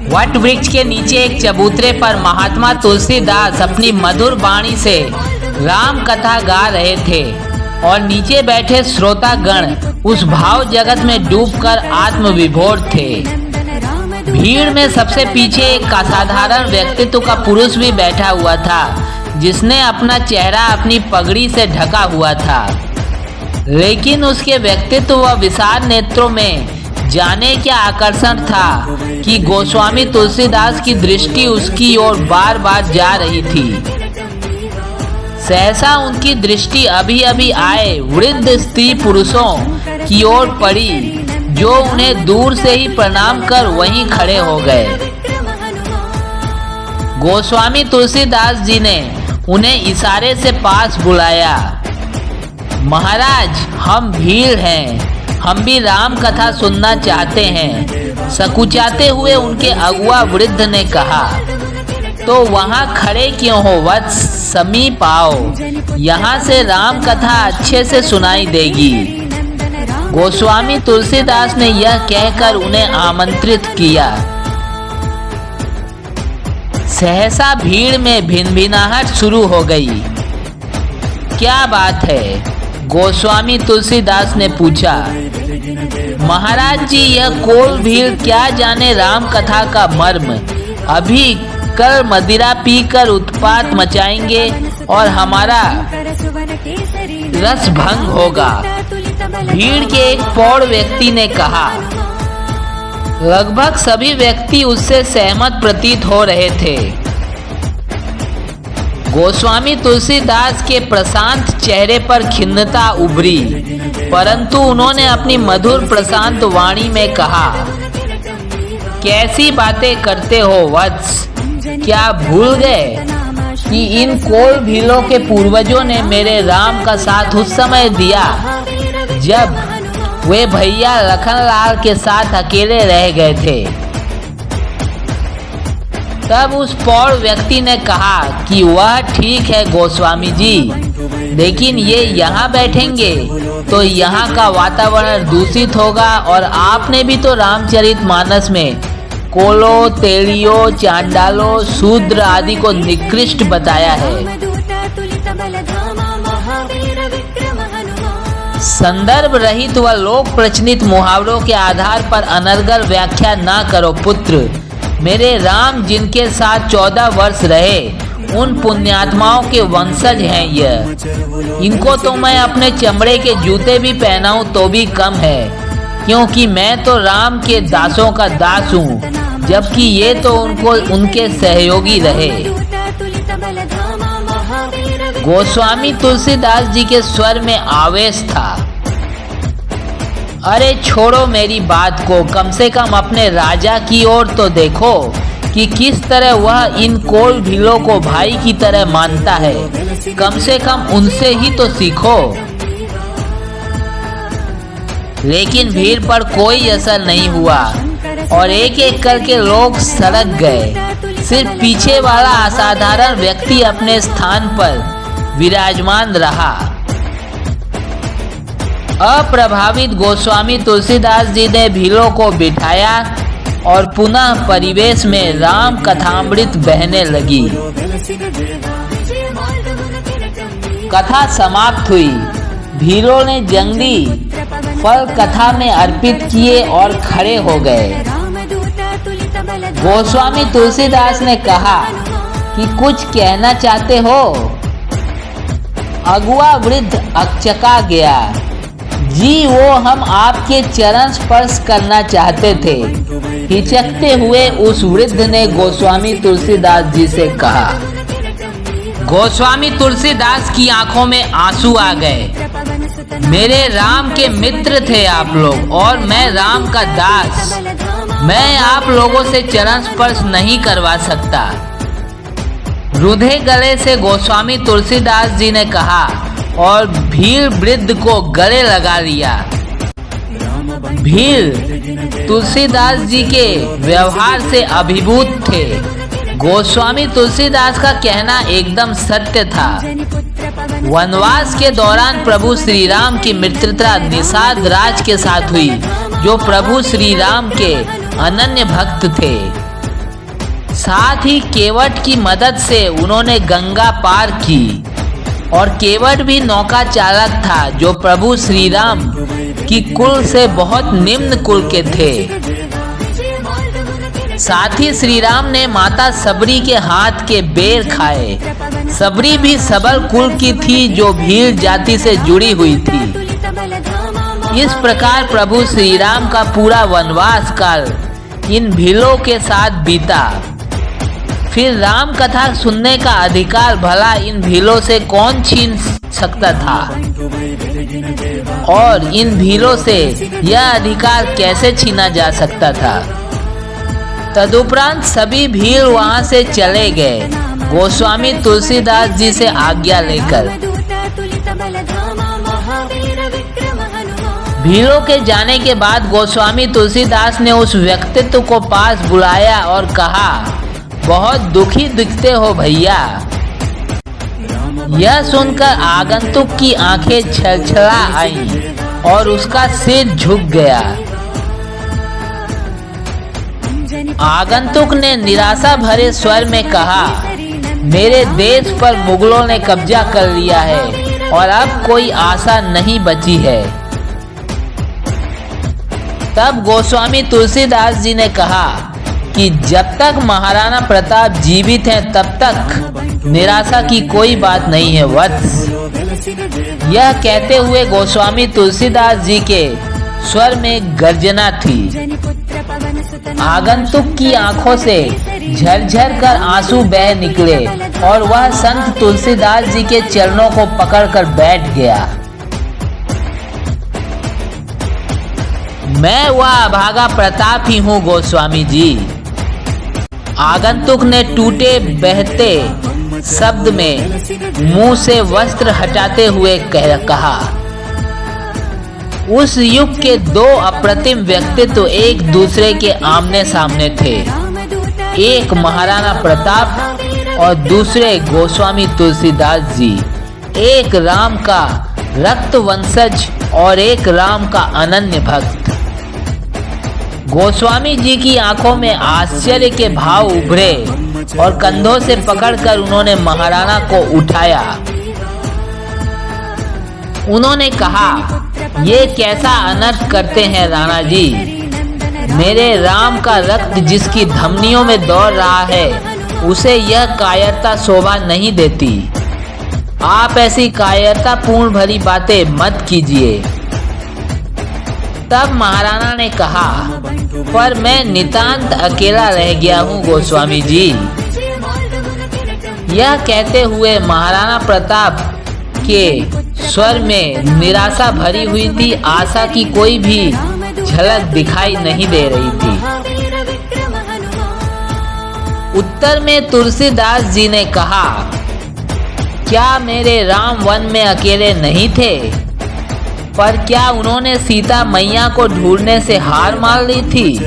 What वृक्ष के नीचे एक चबूतरे पर महात्मा तुलसीदास अपनी मधुर वाणी से राम कथा गा रहे थे और नीचे बैठे श्रोतागण उस भाव जगत में डूबकर आत्मविभोर थे। भीड़ में सबसे पीछे एक असाधारण व्यक्तित्व का पुरुष भी बैठा हुआ था, जिसने अपना चेहरा अपनी पगड़ी से ढका हुआ था, लेकिन उसके व्यक्तित्व व विशाल नेत्रों में जाने क्या आकर्षण था कि गोस्वामी तुलसीदास की दृष्टि उसकी ओर बार बार जा रही थी। सहसा उनकी दृष्टि अभी अभी आए वृद्ध स्त्री पुरुषों की ओर पड़ी, जो उन्हें दूर से ही प्रणाम कर वहीं खड़े हो गए। गोस्वामी तुलसीदास जी ने उन्हें इशारे से पास बुलाया। महाराज, हम भीड़ हैं, हम भी राम कथा सुनना चाहते हैं, सकुचाते हुए उनके अगुआ वृद्ध ने कहा। तो वहाँ खड़े क्यों हो वत्स, समीप आओ, यहाँ से राम कथा अच्छे से सुनाई देगी। गोस्वामी तुलसीदास ने यह कहकर उन्हें आमंत्रित किया। सहसा भीड़ में भिनभिनाहट शुरू हो गई। क्या बात है? गोस्वामी तुलसीदास ने पूछा। महाराज जी, यह कोल भीड़ क्या जाने राम कथा का मर्म। अभी कल मदिरा पीकर उत्पात मचाएंगे और हमारा रस भंग होगा। भीड़ के एक प्रौढ़ व्यक्ति ने कहा। लगभग सभी व्यक्ति उससे सहमत प्रतीत हो रहे थे। गोस्वामी तुलसीदास के प्रशांत चेहरे पर खिन्नता उभरी, परंतु उन्होंने अपनी मधुर प्रशांत वाणी में कहा। कैसी बातें करते हो वत्स, क्या भूल गए कि इन कोल भीलों के पूर्वजों ने मेरे राम का साथ उस समय दिया जब वे भैया लखनलाल के साथ अकेले रह गए थे। तब उस प्रौढ़ व्यक्ति ने कहा कि वह ठीक है गोस्वामी जी, लेकिन ये यहाँ बैठेंगे तो यहाँ का वातावरण दूषित होगा, और आपने भी तो रामचरितमानस में कोलो, तेलियो, चांडालो, शूद्र आदि को निकृष्ट बताया है। संदर्भ रहित व लोक प्रचलित मुहावरों के आधार पर अनर्गल व्याख्या ना करो पुत्र। मेरे राम जिनके साथ 14 वर्ष रहे, उन पुण्यात्माओं के वंशज हैं यह। इनको तो मैं अपने चमड़े के जूते भी पहनाऊं तो भी कम है, क्योंकि मैं तो राम के दासों का दास हूँ, जबकि ये तो उनके सहयोगी रहे। गोस्वामी तुलसीदास जी के स्वर में आवेश था। अरे छोड़ो मेरी बात को, कम से कम अपने राजा की ओर तो देखो कि किस तरह वह इन कोल भीलों को भाई की तरह मानता है। कम से कम उनसे ही तो सीखो। लेकिन भीड़ पर कोई असर नहीं हुआ और एक एक करके लोग सड़क गए। सिर्फ पीछे वाला असाधारण व्यक्ति अपने स्थान पर विराजमान रहा। अप्रभावित गोस्वामी तुलसीदास जी ने भीलों को बिठाया और पुनः परिवेश में राम कथामृत बहने लगी। कथा समाप्त हुई। भीलों ने जंगली फल कथा में अर्पित किए और खड़े हो गए। गोस्वामी तुलसीदास ने कहा कि कुछ कहना चाहते हो? अगुआ वृद्ध अकचका गया। जी, वो हम आपके चरण स्पर्श करना चाहते थे। हिचकते हुए उस वृद्ध ने गोस्वामी तुलसीदास जी से कहा। गोस्वामी तुलसीदास की आंखों में आंसू आ गए। मेरे राम के मित्र थे आप लोग और मैं राम का दास। मैं आप लोगों से चरण स्पर्श नहीं करवा सकता। रुधे गले से गोस्वामी तुलसीदास जी ने कहा और भीड़ वृद्ध को गले लगा लिया। भीड़ तुलसीदास जी के व्यवहार से अभिभूत थे। गोस्वामी तुलसीदास का कहना एकदम सत्य था। वनवास के दौरान प्रभु श्री राम की मित्रता निषाद राज के साथ हुई, जो प्रभु श्री राम के अनन्य भक्त थे। साथ ही केवट की मदद से उन्होंने गंगा पार की। और केवट भी नौका चालक था जो प्रभु श्री राम की कुल से बहुत निम्न कुल के थे। साथ ही श्री राम ने माता सबरी के हाथ के बेर खाए। सबरी भी सबल कुल की थी जो भील जाति से जुड़ी हुई थी। इस प्रकार प्रभु श्री राम का पूरा वनवास काल इन भीलों के साथ बीता। फिर राम कथा सुनने का अधिकार भला इन भीलों से कौन छीन सकता था, और इन भीलों से यह अधिकार कैसे छीना जा सकता था। तदुपरांत सभी भील वहां से चले गए, गोस्वामी तुलसीदास जी से आज्ञा लेकर। भीलों के जाने के बाद गोस्वामी तुलसीदास ने उस व्यक्तित्व को पास बुलाया और कहा, बहुत दुखी दिखते हो भैया। यह सुनकर आगंतुक की आंखें छलछला आईं और उसका सिर झुक गया। आगंतुक ने निराशा भरे स्वर में कहा, मेरे देश पर मुगलों ने कब्जा कर लिया है और अब कोई आशा नहीं बची है। तब गोस्वामी तुलसीदास जी ने कहा कि जब तक महाराणा प्रताप जीवित हैं तब तक निराशा की कोई बात नहीं है वत्स। यह कहते हुए गोस्वामी तुलसीदास जी के स्वर में गर्जना थी। आगंतुक की आंखों से झरझर कर आंसू बह निकले और वह संत तुलसीदास जी के चरणों को पकड़कर बैठ गया। मैं वह अभागा प्रताप ही हूँ गोस्वामी जी। आगंतुक ने टूटे बहते शब्द में मुंह से वस्त्र हटाते हुए कहा, उस युग के दो अप्रतिम व्यक्तित्व एक दूसरे के आमने सामने थे। एक महाराणा प्रताप और दूसरे गोस्वामी तुलसीदास जी। एक राम का रक्त वंशज और एक राम का अनन्य भक्त। गोस्वामी जी की आंखों में आश्चर्य के भाव उभरे और कंधों से पकड़कर उन्होंने महाराणा को उठाया। उन्होंने कहा, ये कैसा अनर्थ करते हैं राणा जी। मेरे राम का रक्त जिसकी धमनियों में दौड़ रहा है उसे यह कायरता शोभा नहीं देती। आप ऐसी कायरता पूर्ण भरी बातें मत कीजिए। तब महाराणा ने कहा, पर मैं नितांत अकेला रह गया हूँ गोस्वामी जी। यह कहते हुए महाराणा प्रताप के स्वर में निराशा भरी हुई थी। आशा की कोई भी झलक दिखाई नहीं दे रही थी। उत्तर में तुलसीदास जी ने कहा, क्या मेरे राम वन में अकेले नहीं थे? पर क्या उन्होंने सीता मैया को ढूंढने से हार मान ली थी?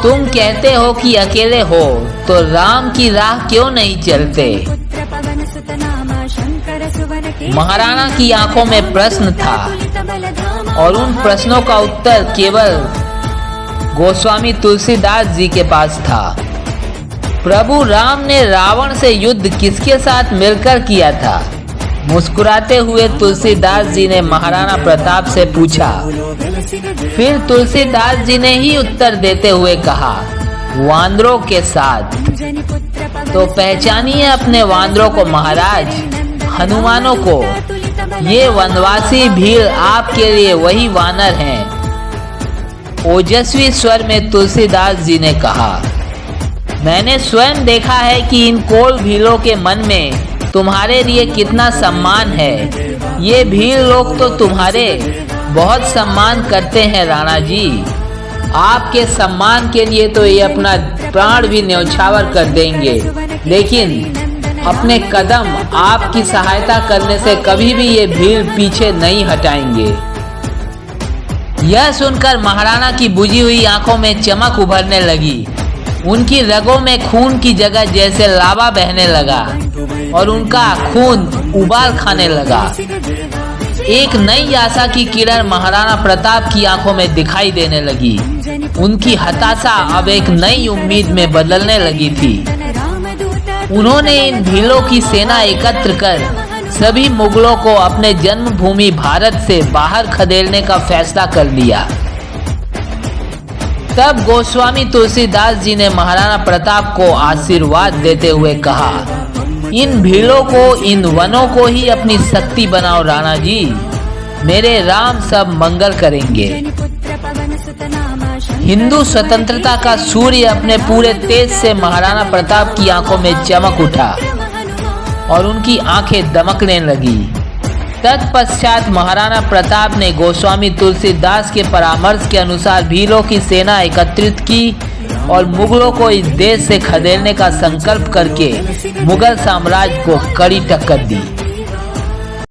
तुम कहते हो कि अकेले हो तो राम की राह क्यों नहीं चलते? महाराणा की आंखों में प्रश्न था और उन प्रश्नों का उत्तर केवल गोस्वामी तुलसीदास जी के पास था। प्रभु राम ने रावण से युद्ध किसके साथ मिलकर किया था? मुस्कुराते हुए तुलसीदास जी ने महाराणा प्रताप से पूछा। फिर तुलसीदास जी ने ही उत्तर देते हुए कहा, वानरों के साथ। तो पहचानिए अपने वानरों को महाराज, हनुमानों को। ये वनवासी भील आपके लिए वही वानर हैं। ओजस्वी स्वर में तुलसीदास जी ने कहा, मैंने स्वयं देखा है कि इन कोल भीलों के मन में तुम्हारे लिए कितना सम्मान है। ये भील लोग तो तुम्हारे बहुत सम्मान करते हैं राणा जी। आपके सम्मान के लिए तो ये अपना प्राण भी न्यौछावर कर देंगे, लेकिन अपने कदम आपकी सहायता करने से कभी भी ये भील पीछे नहीं हटाएंगे। यह सुनकर महाराणा की बुझी हुई आंखों में चमक उभरने लगी। उनकी रगों में खून की जगह जैसे लावा बहने लगा और उनका खून उबाल खाने लगा। एक नई आशा की किरण महाराणा प्रताप की आंखों में दिखाई देने लगी। उनकी हताशा अब एक नई उम्मीद में बदलने लगी थी। उन्होंने इन भीलों की सेना एकत्र कर सभी मुगलों को अपने जन्मभूमि भारत से बाहर खदेड़ने का फैसला कर लिया। तब गोस्वामी तुलसीदास जी ने महाराणा प्रताप को आशीर्वाद देते हुए कहा, इन भीलों को, इन वनों को ही अपनी शक्ति बनाओ राणा जी, मेरे राम सब मंगल करेंगे। हिंदू स्वतंत्रता का सूर्य अपने पूरे तेज से महाराणा प्रताप की आंखों में चमक उठा और उनकी आंखें दमकने लगी। तत्पश्चात महाराणा प्रताप ने गोस्वामी तुलसीदास के परामर्श के अनुसार भीलों की सेना एकत्रित की और मुगलों को इस देश से खदेड़ने का संकल्प करके मुगल साम्राज्य को कड़ी टक्कर दी।